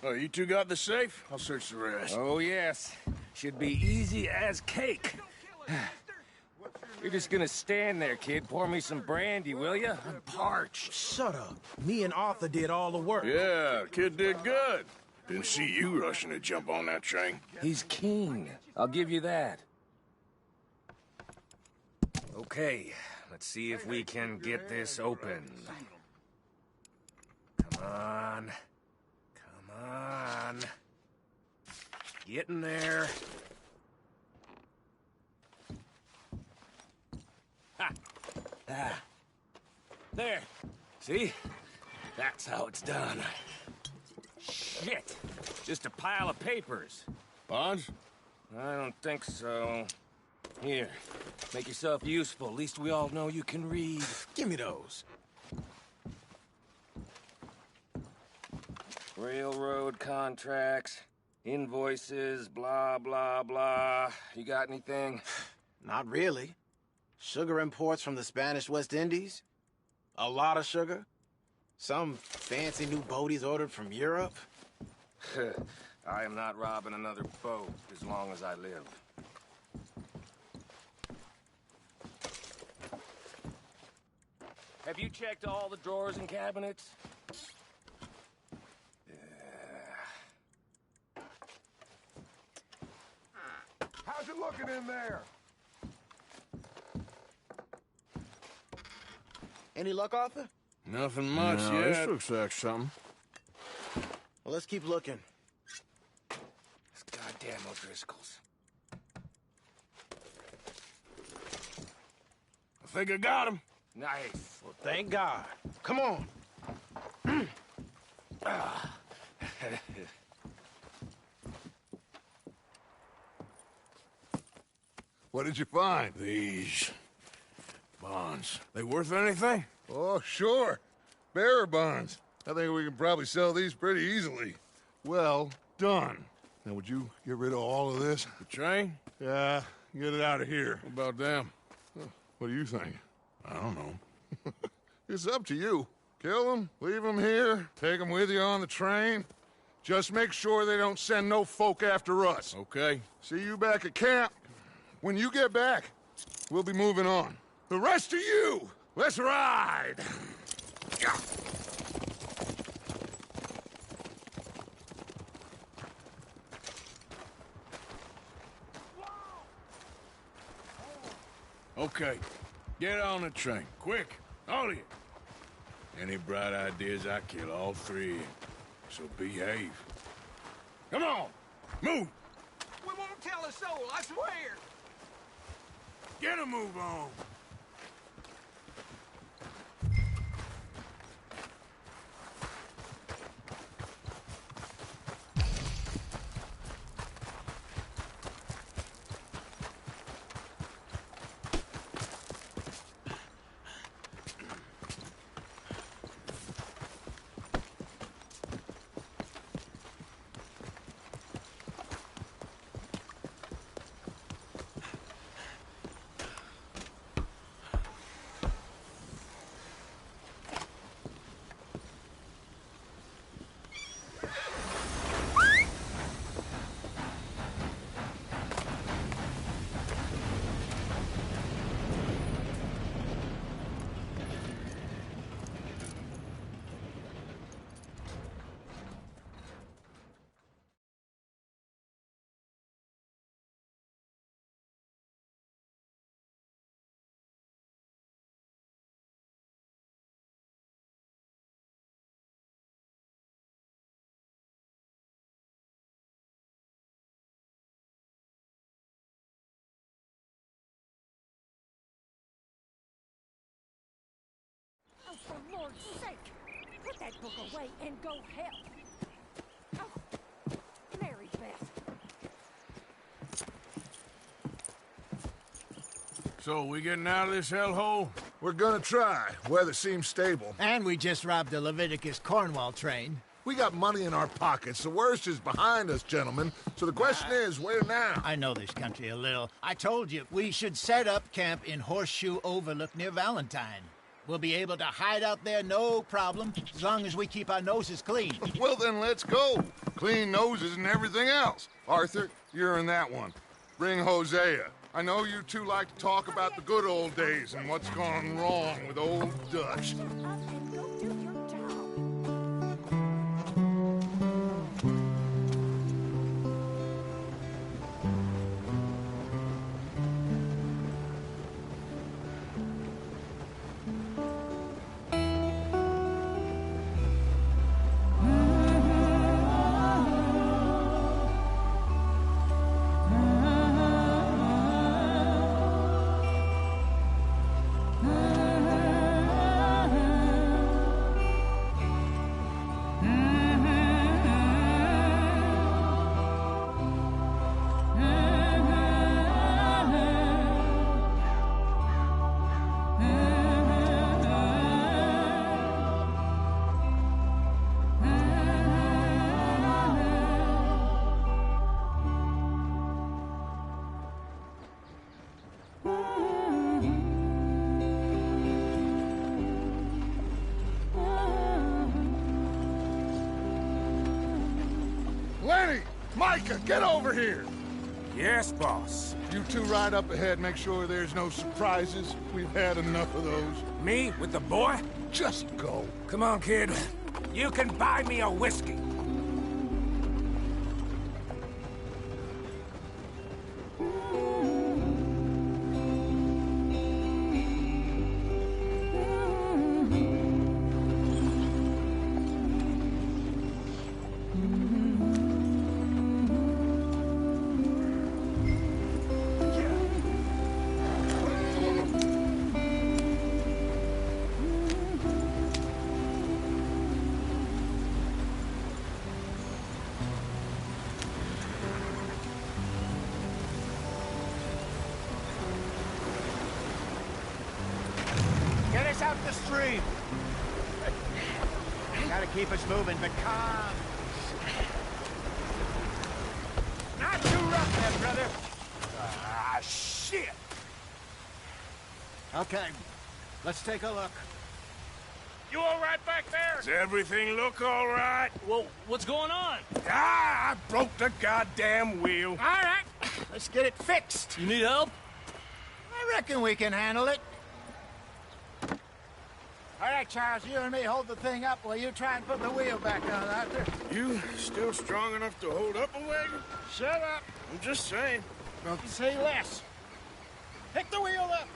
Oh, you two got the safe? I'll search the rest. Oh, yes. Should be easy as cake. You're just gonna stand there, kid. Pour me some brandy, will you? I'm parched. Shut up. Me and Arthur did all the work. Yeah, kid did good. Didn't see you rushing to jump on that train. He's king. I'll give you that. Okay, let's see if we can get this open. Come on. Come on. Get in there. Ha! Ah. There. See? That's how it's done. Shit! Just a pile of papers. Bonds? I don't think so. Here, make yourself useful. At least we all know you can read. Give me those. Railroad contracts, invoices, blah, blah, blah. You got anything? Not really. Sugar imports from the Spanish West Indies. A lot of sugar. Some fancy new boat he's ordered from Europe. I am not robbing another boat as long as I live. Have you checked all the drawers and cabinets? How's it looking in there? Any luck, Arthur? Nothing much No, yet. this looks like something. Well, let's keep looking. These goddamn O'Driscolls. I think I got him. Nice. Well, thank God. Come on. What did you find? These bonds. They worth anything? Oh, sure. Bearer bonds. I think we can probably sell these pretty easily. Well done. Now, would you get rid of all of this? The train? Yeah, get it out of here. What about them? What do you think? I don't know. It's up to you. Kill them, leave them here, take them with you on the train. Just make sure they don't send no folk after us. Okay. See you back at camp. When you get back, we'll be moving on. The rest of you, let's ride! Yeah. Okay. Get on the train. Quick. All of you. Any bright ideas, I kill all three. So behave. Come on! Move! We won't tell a soul, I swear! Get a move on! Oh, for Lord's sake! Put that book away and go help! Oh, Mary Beth. So, we getting out of this hellhole? We're gonna try. Weather seems stable. And we just robbed the Leviticus Cornwall train. We got money in our pockets. The worst is behind us, gentlemen. So the question is, where now? I know this country a little. I told you, we should set up camp in Horseshoe Overlook near Valentine. We'll be able to hide out there, no problem, as long as we keep our noses clean. Well, then let's go. Clean noses and everything else. Arthur, you're in that one. Bring Hosea. I know you two like to talk about the good old days and what's gone wrong with old Dutch. Lenny! Micah, get over here! Yes, boss. You two ride up ahead, make sure there's no surprises. We've had enough of those. Me with the boy? Just go. Come on, kid. You can buy me a whiskey. Get us out the stream! Gotta keep us moving, but calm. Not too rough there, brother. Ah, shit! Okay, let's take a look. You all right back there? Does everything look all right? Well, what's going on? Ah, I broke the goddamn wheel. All right, let's get it fixed. You need help? I reckon we can handle it. All right, Charles, you and me hold the thing up while you try and put the wheel back on, Arthur. You still strong enough to hold up a wagon? Shut up. I'm just saying. Don't say less. Pick the wheel up.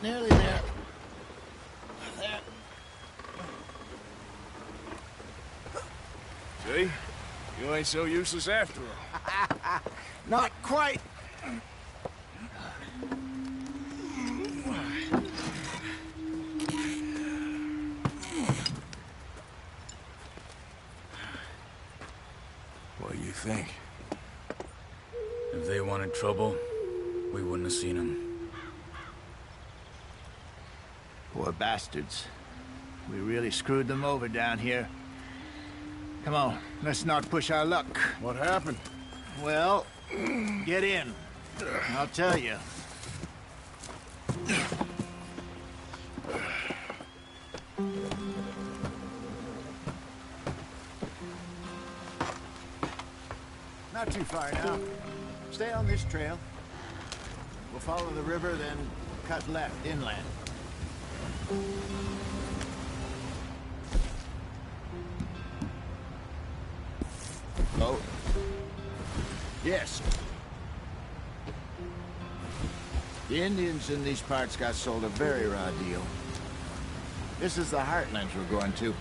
Nearly there. There. See? You ain't so useless after all. Not quite. What do you think? If they wanted trouble, we wouldn't have seen them. Poor bastards. We really screwed them over down here. Come on, let's not push our luck. What happened? Well, get in. I'll tell you. Not too far now. Stay on this trail. We'll follow the river, then cut left inland. Oh. Yes. The Indians in these parts got sold a very raw deal. This is the heartlands we're going to.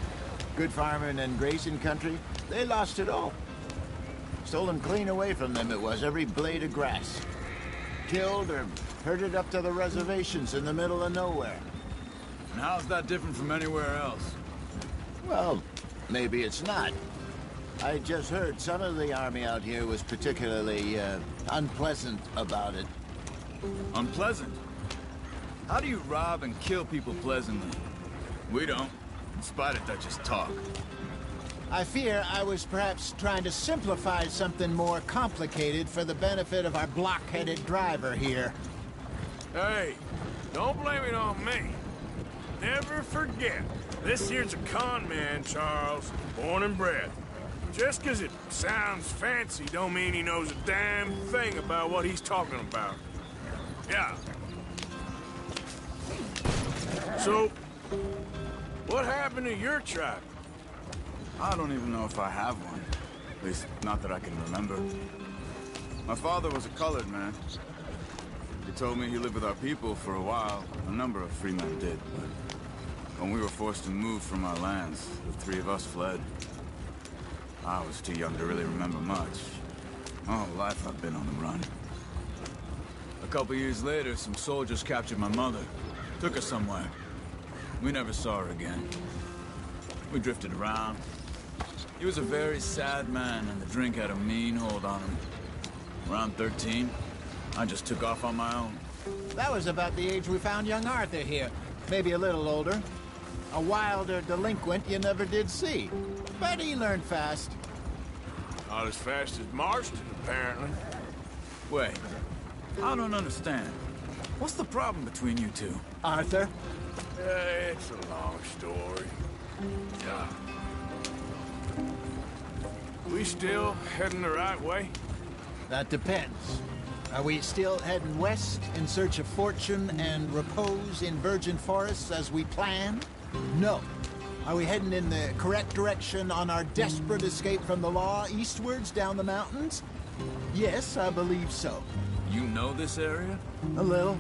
Good farming and grazing country. They lost it all. Stolen clean away from them it was, every blade of grass. Killed or herded up to the reservations in the middle of nowhere. And how's that different from anywhere else? Well, maybe it's not. I just heard some of the army out here was particularly, unpleasant about it. Unpleasant? How do you rob and kill people pleasantly? We don't, in spite of Dutch's talk. I fear I was perhaps trying to simplify something more complicated for the benefit of our block-headed driver here. Hey, don't blame it on me. Never forget, this here's a con man, Charles, born and bred. Just 'cause it sounds fancy don't mean he knows a damn thing about what he's talking about. Yeah. So, what happened to your tribe? I don't even know if I have one. At least, not that I can remember. My father was a colored man. He told me he lived with our people for a while. A number of free men did, but when we were forced to move from our lands, the three of us fled. I was too young to really remember much. My whole life I've been on the run. A couple years later, some soldiers captured my mother. Took her somewhere. We never saw her again. We drifted around. He was a very sad man, and the drink had a mean hold on him. Around 13, I just took off on my own. That was about the age we found young Arthur here. Maybe a little older. A wilder delinquent you never did see. But he learned fast. Not as fast as Marston, apparently. Wait, I don't understand. What's the problem between you two? Arthur? It's a long story. Yeah. We still heading the right way? That depends. Are we still heading west in search of fortune and repose in virgin forests as we planned? No. Are we heading in the correct direction on our desperate escape from the law eastwards down the mountains? Yes, I believe so. You know this area? A little.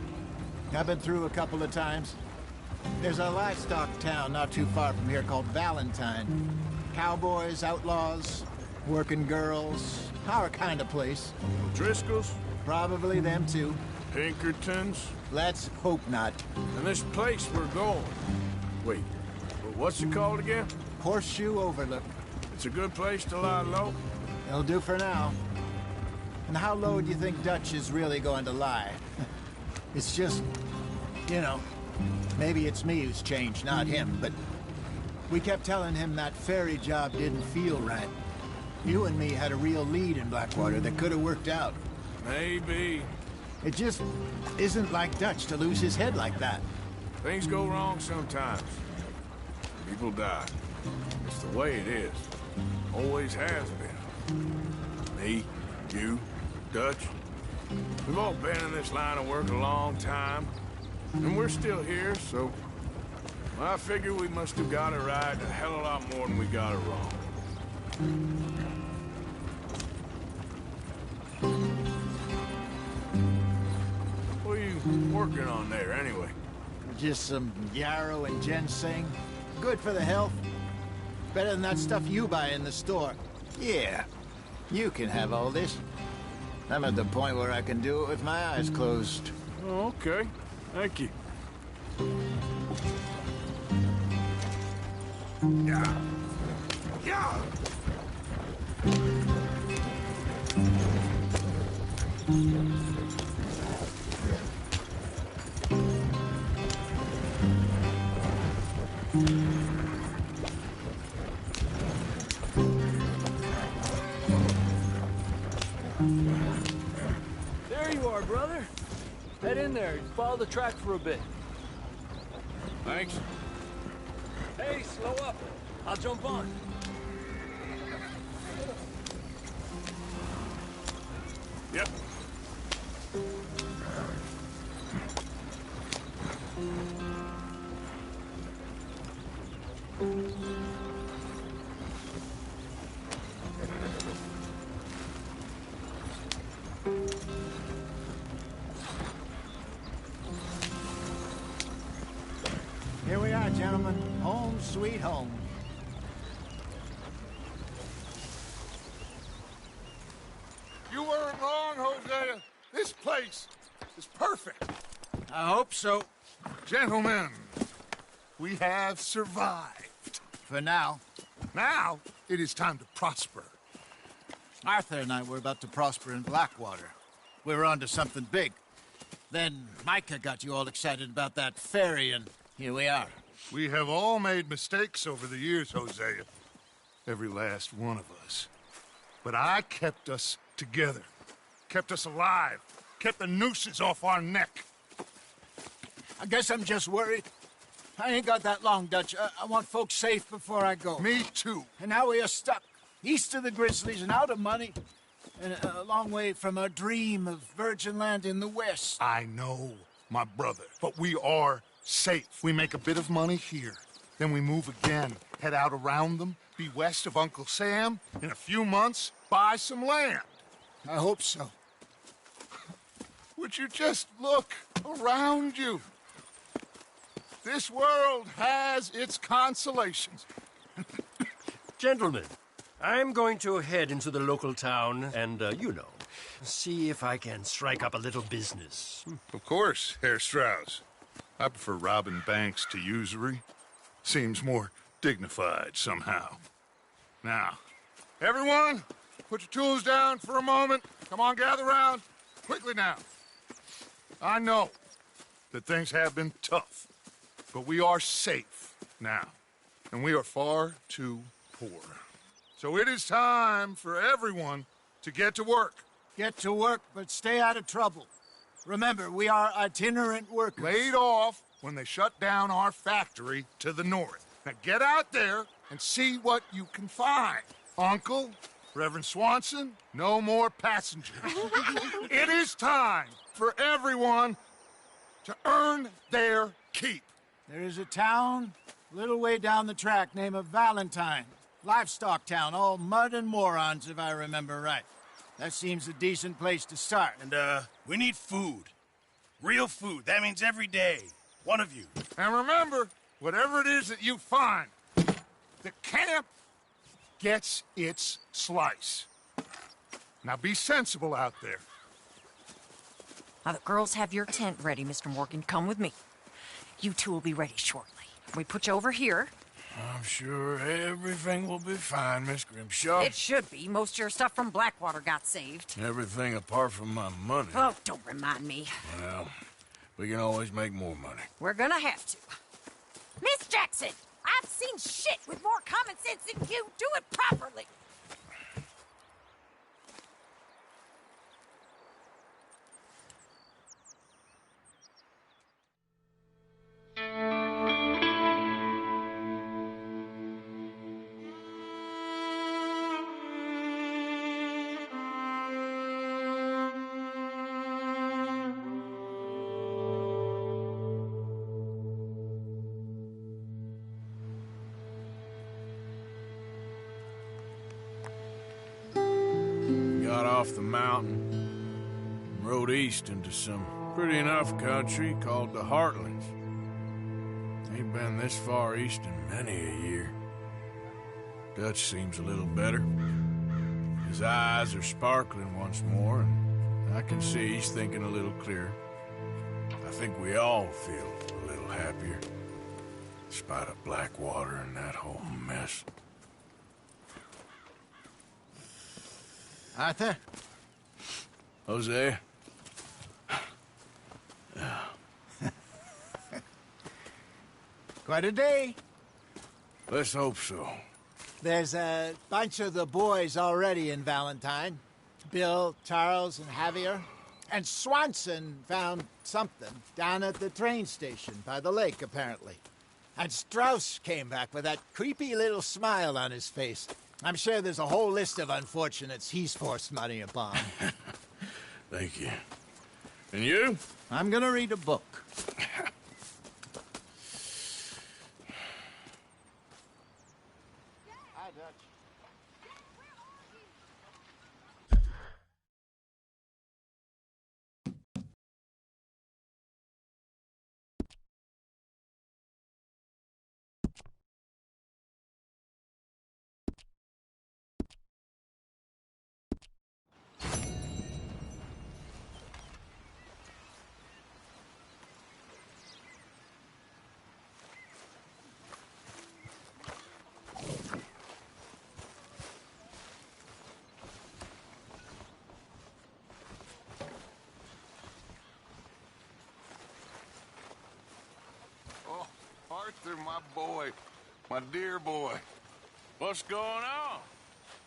I've been through a couple of times. There's a livestock town not too far from here called Valentine. Cowboys, outlaws, working girls, our kind of place. Driscoll's? Probably them too. Pinkertons? Let's hope not. And this place we're going. Wait, what's it called again? Horseshoe Overlook. It's a good place to lie low? It'll do for now. And how low do you think Dutch is really going to lie? It's just, you know, maybe it's me who's changed, not him, but We kept telling him that ferry job didn't feel right. You and me had a real lead in Blackwater that could have worked out. Maybe. It just isn't like Dutch to lose his head like that. Things go wrong sometimes. People die. It's the way it is. Always has been. Me, you, Dutch. We've all been in this line of work a long time. And we're still here, so... I figure we must have got it right a hell of a lot more than we got it wrong. What are you working on there, anyway? Just some yarrow and ginseng. Good for the health. Better than that stuff you buy in the store. Yeah, you can have all this. I'm at the point where I can do it with my eyes closed. Oh, okay. Thank you. Yeah. Yeah. There you are, brother. Head in there and follow the track for a bit. Thanks. Hey, slow up. I'll jump on. Yep. Here we are, gentlemen. Home sweet home. You weren't wrong, Hosea. This place is perfect. I hope so. Gentlemen, we have survived. For now. Now, it is time to prosper. Arthur and I were about to prosper in Blackwater. We were onto something big. Then Micah got you all excited about that ferry, and here we are. We have all made mistakes over the years, Hosea. Every last one of us. But I kept us together. Kept us alive. Kept the nooses off our neck. I guess I'm just worried. I ain't got that long, Dutch. I want folks safe before I go. Me too. And now we are stuck, east of the Grizzlies and out of money, and a long way from our dream of virgin land in the west. I know, my brother, but we are safe. We make a bit of money here, then we move again, head out around them, be west of Uncle Sam, in a few months, buy some land. I hope so. Would you just look around you? This world has its consolations. Gentlemen, I'm going to head into the local town and, see if I can strike up a little business. Of course, Herr Strauss. I prefer robbing banks to usury. Seems more dignified somehow. Now, everyone, put your tools down for a moment. Come on, gather round. Quickly now. I know that things have been tough, but we are safe now, and we are far too poor. So it is time for everyone to get to work. Get to work, but stay out of trouble. Remember, we are itinerant workers. Laid off when they shut down our factory to the north. Now get out there and see what you can find. Uncle, Reverend Swanson, no more passengers. It is time for everyone to earn their keep. There is a town a little way down the track named Valentine. Livestock town, all mud and morons, if I remember right. That seems a decent place to start. And, we need food. Real food. That means every day. One of you. And remember, whatever it is that you find, the camp gets its slice. Now be sensible out there. Now, the girls have your tent ready, Mr. Morgan. Come with me. You two will be ready shortly. We put you over here. I'm sure everything will be fine, Miss Grimshaw. It should be. Most of your stuff from Blackwater got saved. Everything apart from my money. Oh, don't remind me. Well, we can always make more money. We're gonna have to. Miss Jackson! I've seen shit with more common sense than you. Do it properly. Got off the mountain and rode east into some pretty enough country called the Heartlands. Ain't been this far east in many a year. Dutch seems a little better. His eyes are sparkling once more, and I can see he's thinking a little clearer. I think we all feel a little happier, despite of Blackwater and that whole mess. Arthur? Hosea? Quite a day. Let's hope so. There's a bunch of the boys already in Valentine. Bill, Charles, and Javier. And Swanson found something down at the train station by the lake, apparently. And Strauss came back with that creepy little smile on his face. I'm sure there's a whole list of unfortunates he's forced money upon. Thank you. And you? I'm gonna read a book. Hi, Dutch. Arthur, my boy. My dear boy. What's going on?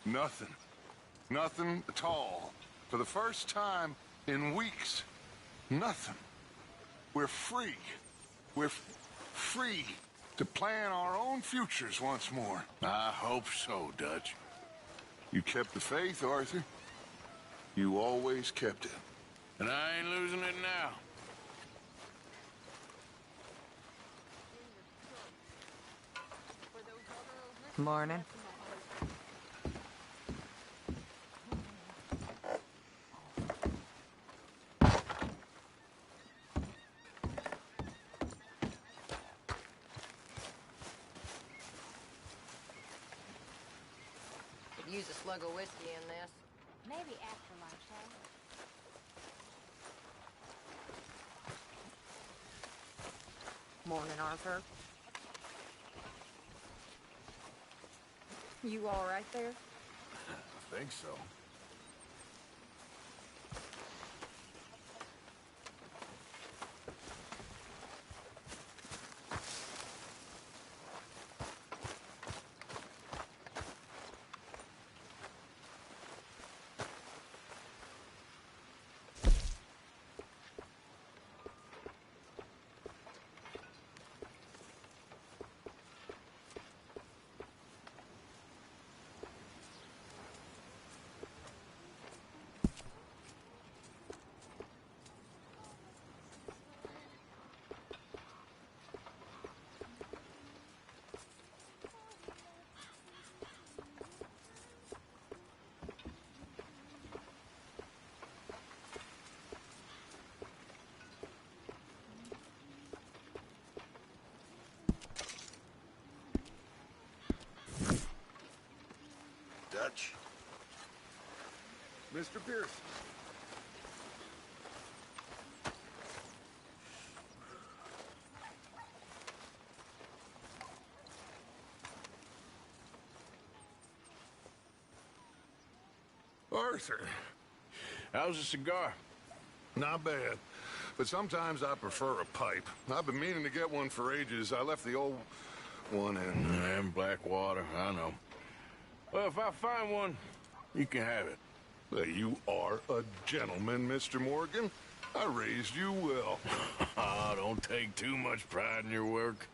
Nothing. Nothing at all. For the first time in weeks. Nothing. We're free. We're free to plan our own futures once more. I hope so, Dutch. You kept the faith, Arthur. You always kept it. And I ain't losing it now. Morning. Could use a slug of whiskey in this. Maybe after lunch, huh? Morning, Arthur. You all right there? I think so. Dutch. Mr. Pierce. Arthur, how's the cigar? Not bad. But sometimes I prefer a pipe. I've been meaning to get one for ages. I left the old one in. And Blackwater, I know. Well, if I find one, you can have it. Well, you are a gentleman, Mr. Morgan. I raised you well. Ah, don't take too much pride in your work.